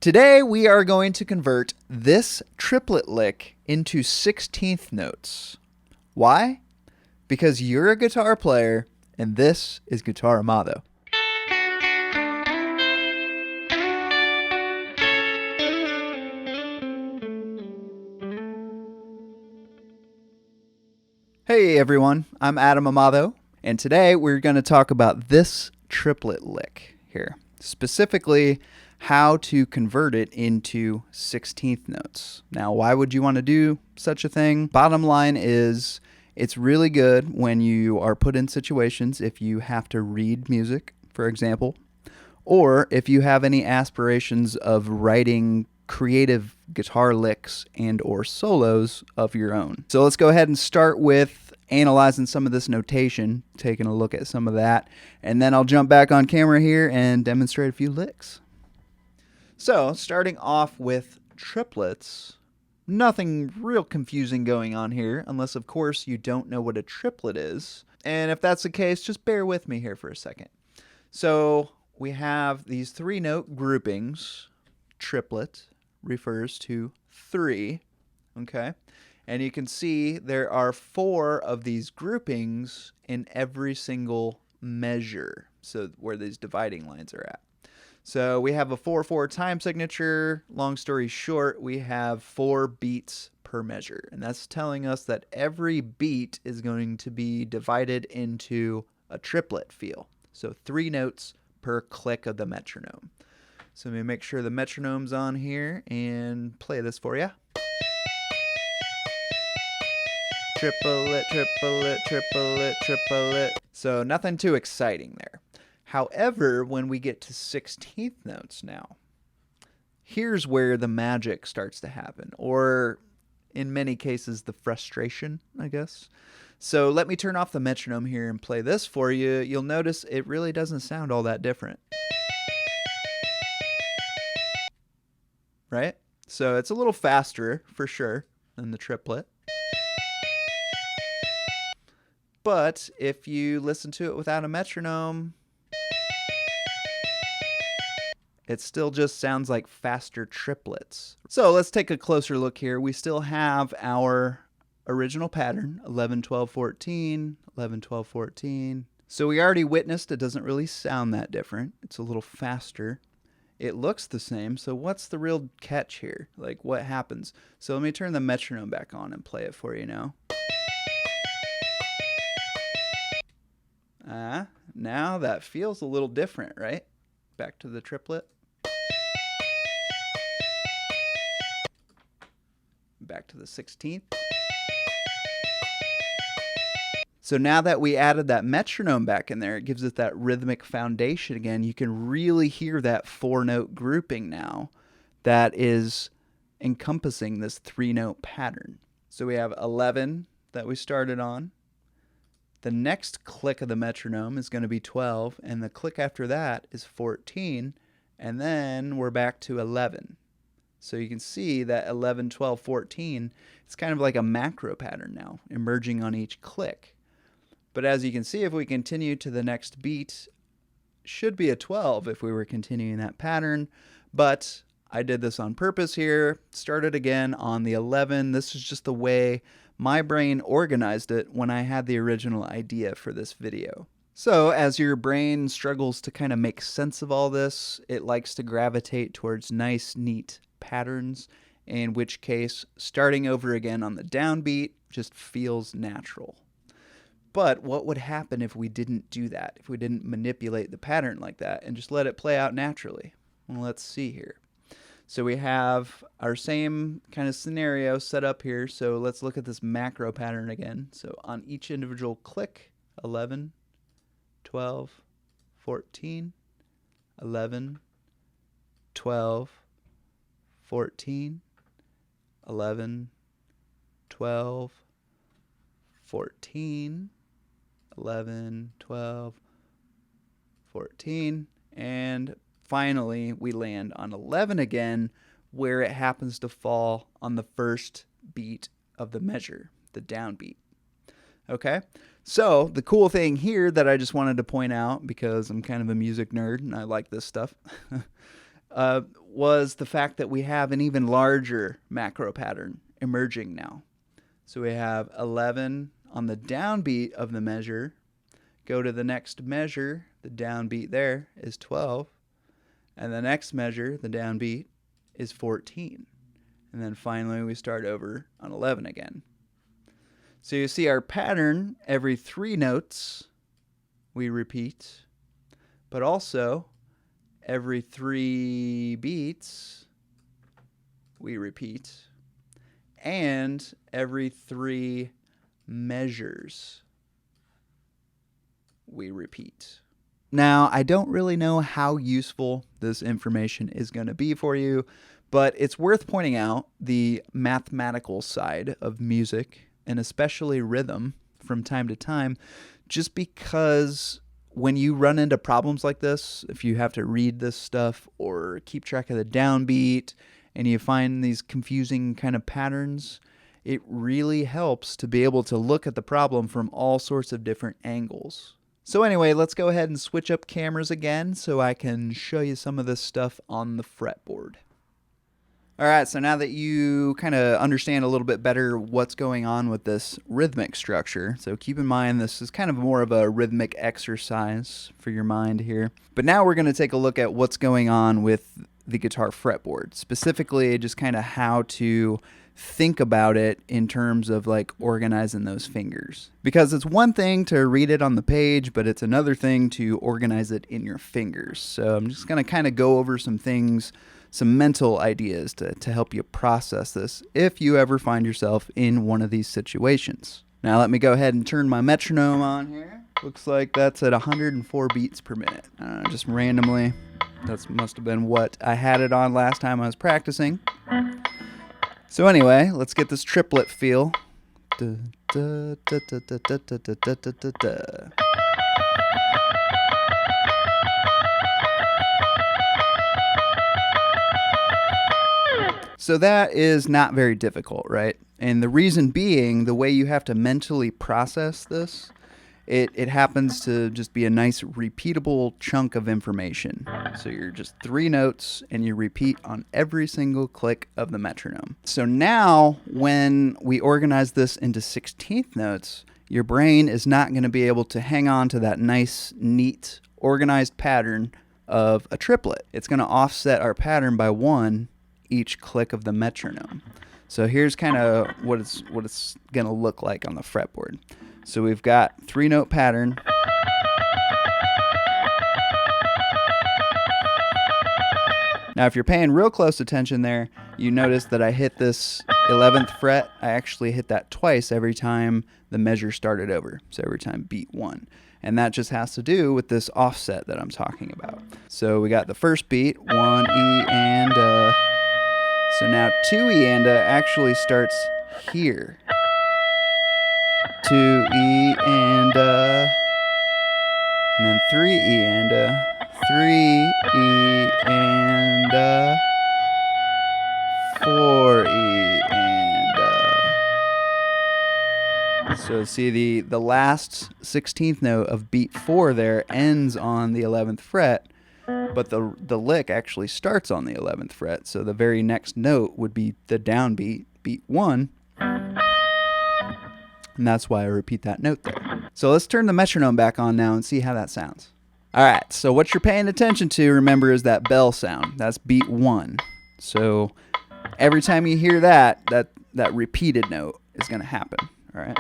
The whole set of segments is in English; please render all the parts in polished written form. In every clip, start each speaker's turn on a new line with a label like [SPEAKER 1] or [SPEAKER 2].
[SPEAKER 1] Today we are going to convert this triplet lick into 16th notes. Why? Because you're a guitar player and this is GuitarAmado. Hey everyone, I'm Adam Amado, and today we're going to talk about this triplet lick here. Specifically, how to convert it into 16th notes. Now, why would you want to do such a thing? Bottom line is, it's really good when you are put in situations if you have to read music, for example, or if you have any aspirations of writing creative guitar licks and or solos of your own. So let's go ahead and start with analyzing some of this notation, taking a look at some of that, and then I'll jump back on camera here and demonstrate a few licks. So, starting off with triplets, nothing real confusing going on here, unless of course you don't know what a triplet is. And if that's the case, just bear with me here for a second. So, we have these 3-note groupings. Triplet refers to 3, okay? And you can see there are 4 of these groupings in every single measure, so where these dividing lines are at. So we have a 4/4 time signature. Long story short, we have 4 beats per measure. And that's telling us that every beat is going to be divided into a triplet feel. So 3 notes per click of the metronome. So let me make sure the metronome's on here and play this for you. Triplet, triplet, triplet, triplet. So nothing too exciting there. However, when we get to 16th notes now, here's where the magic starts to happen, or in many cases, the frustration, I guess. So let me turn off the metronome here and play this for you. You'll notice it really doesn't sound all that different. Right? So it's a little faster, for sure, than the triplet. But if you listen to it without a metronome, it still just sounds like faster triplets. So let's take a closer look here. We still have our original pattern, 11, 12, 14, 11, 12, 14. So we already witnessed it doesn't really sound that different. It's a little faster. It looks the same, so what's the real catch here? Like, what happens? So let me turn the metronome back on and play it for you now. Now that feels a little different, right? Back to the triplet. Back to the 16th. So now that we added that metronome back in there, it gives it that rhythmic foundation again. You can really hear that 4-note grouping now that is encompassing this 3-note pattern. So we have 11 that we started on. The next click of the metronome is going to be 12, and the click after that is 14, and then we're back to 11. So you can see that 11, 12, 14, it's kind of like a macro pattern now, emerging on each click. But as you can see, if we continue to the next beat, should be a 12 if we were continuing that pattern, but I did this on purpose here, started again on the 11. This is just the way my brain organized it when I had the original idea for this video. So as your brain struggles to kind of make sense of all this, it likes to gravitate towards nice, neat patterns, in which case starting over again on the downbeat just feels natural. But what would happen if we didn't do that, if we didn't manipulate the pattern like that and just let it play out naturally? Well, let's see here. So we have our same kind of scenario set up here. So let's look at this macro pattern again. So on each individual click, 11, 12, 14, 11, 12, 14, 11, 12, 14, 11, 12, 14, and finally we land on 11 again, where it happens to fall on the first beat of the measure, the downbeat. Okay, so the cool thing here that I just wanted to point out, because I'm kind of a music nerd and I like this stuff, was the fact that we have an even larger macro pattern emerging now. So we have 11 on the downbeat of the measure. Go to the next measure, the downbeat there is 12. And the next measure, the downbeat, is 14. And then finally we start over on 11 again. So you see our pattern, every 3 notes we repeat, but also every 3 beats we repeat, and every 3 measures we repeat. Now, I don't really know how useful this information is going to be for you, but it's worth pointing out the mathematical side of music, and especially rhythm, from time to time, just because when you run into problems like this, if you have to read this stuff or keep track of the downbeat, and you find these confusing kind of patterns, it really helps to be able to look at the problem from all sorts of different angles. So anyway, let's go ahead and switch up cameras again so I can show you some of this stuff on the fretboard. Alright, so now that you kind of understand a little bit better what's going on with this rhythmic structure, so keep in mind this is kind of more of a rhythmic exercise for your mind here. But now we're going to take a look at what's going on with the guitar fretboard, specifically just kind of how to think about it in terms of like organizing those fingers. Because it's one thing to read it on the page, but it's another thing to organize it in your fingers. So I'm just going to kind of go over some things, some mental ideas to help you process this if you ever find yourself in one of these situations. Now let me go ahead and turn my metronome on here. Looks like that's at 104 beats per minute. Just randomly. That must have been what I had it on last time I was practicing. So anyway, let's get this triplet feel. Da, da, da, da, da, da, da, da, da, da, da. So that is not very difficult, right? And the reason being, the way you have to mentally process this, it happens to just be a nice repeatable chunk of information. So you're just 3 notes and you repeat on every single click of the metronome. So now when we organize this into 16th notes, your brain is not going to be able to hang on to that nice, neat, organized pattern of a triplet. It's going to offset our pattern by 1 each click of the metronome. So here's kind of what it's going to look like on the fretboard. So we've got 3-note pattern. Now if you're paying real close attention there, you notice that I hit this 11th fret. I actually hit that twice every time the measure started over. So every time beat 1. And that just has to do with this offset that I'm talking about. So we got the first beat, 1 E and so now 2 E and actually starts here. 2 E and then 3 E and 3 E and 4 E and so see the last 16th note of beat 4 there ends on the 11th fret, but the lick actually starts on the 11th fret. So the very next note would be the downbeat, beat 1. And that's why I repeat that note there. So let's turn the metronome back on now and see how that sounds. All right, so what you're paying attention to, remember, is that bell sound. That's beat 1. So every time you hear that repeated note is going to happen. All right.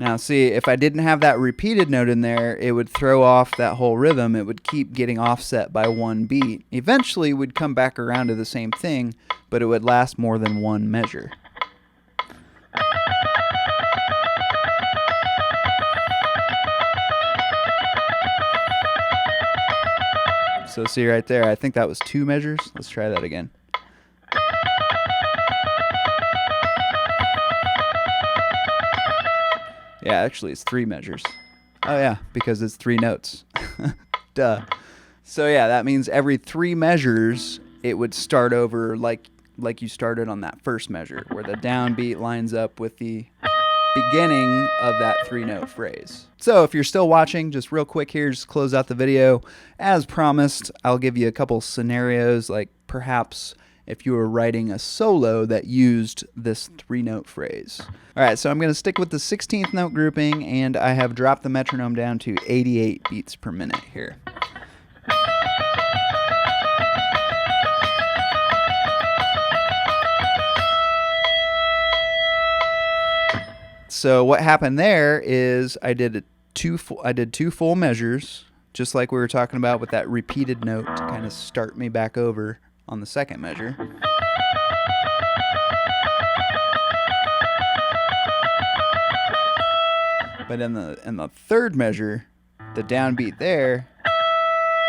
[SPEAKER 1] Now see, if I didn't have that repeated note in there, it would throw off that whole rhythm. It would keep getting offset by 1 beat. Eventually, we'd come back around to the same thing, but it would last more than 1 measure. So see right there, I think that was 2 measures. Let's try that again. Yeah, actually it's 3 measures. Oh yeah, because it's 3 notes. Duh. So yeah, that means every 3 measures it would start over like like you started on that first measure, where the downbeat lines up with the beginning of that 3-note phrase. So if you're still watching, just real quick here, just close out the video. As promised, I'll give you a couple scenarios, like perhaps if you were writing a solo that used this 3-note phrase. All right, so I'm going to stick with the 16th note grouping, and I have dropped the metronome down to 88 beats per minute here. So what happened there is I did two full measures, just like we were talking about with that repeated note to kind of start me back over on the second measure. But in the third measure, the downbeat there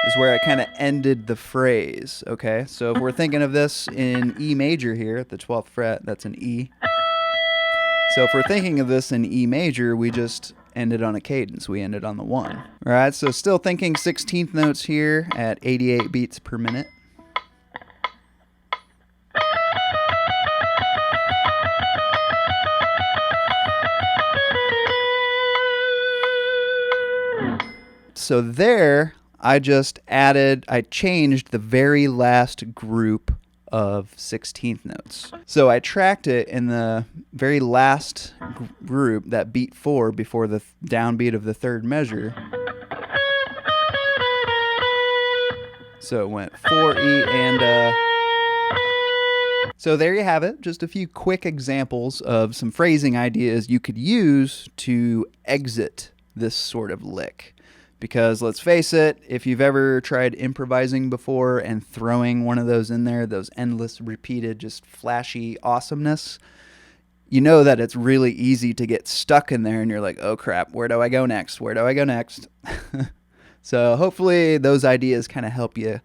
[SPEAKER 1] is where I kind of ended the phrase, okay? So if we're thinking of this in E major here at the 12th fret, that's an E. So if we're thinking of this in E major, we just ended on a cadence. We ended on the 1. All right, so still thinking 16th notes here at 88 beats per minute. So there, I changed the very last group of 16th notes. So I tracked it in the very last group, that beat 4 before the downbeat of the third measure. So it went 4E and so there you have it, just a few quick examples of some phrasing ideas you could use to exit this sort of lick. Because let's face it, if you've ever tried improvising before and throwing one of those in there, those endless repeated, just flashy awesomeness, you know that it's really easy to get stuck in there and you're like, oh crap, where do I go next? Where do I go next? So hopefully those ideas kind of help you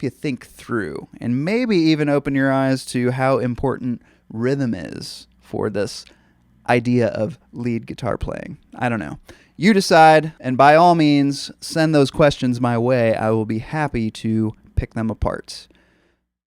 [SPEAKER 1] think through and maybe even open your eyes to how important rhythm is for this idea of lead guitar playing. I don't know. You decide, and by all means, send those questions my way. I will be happy to pick them apart.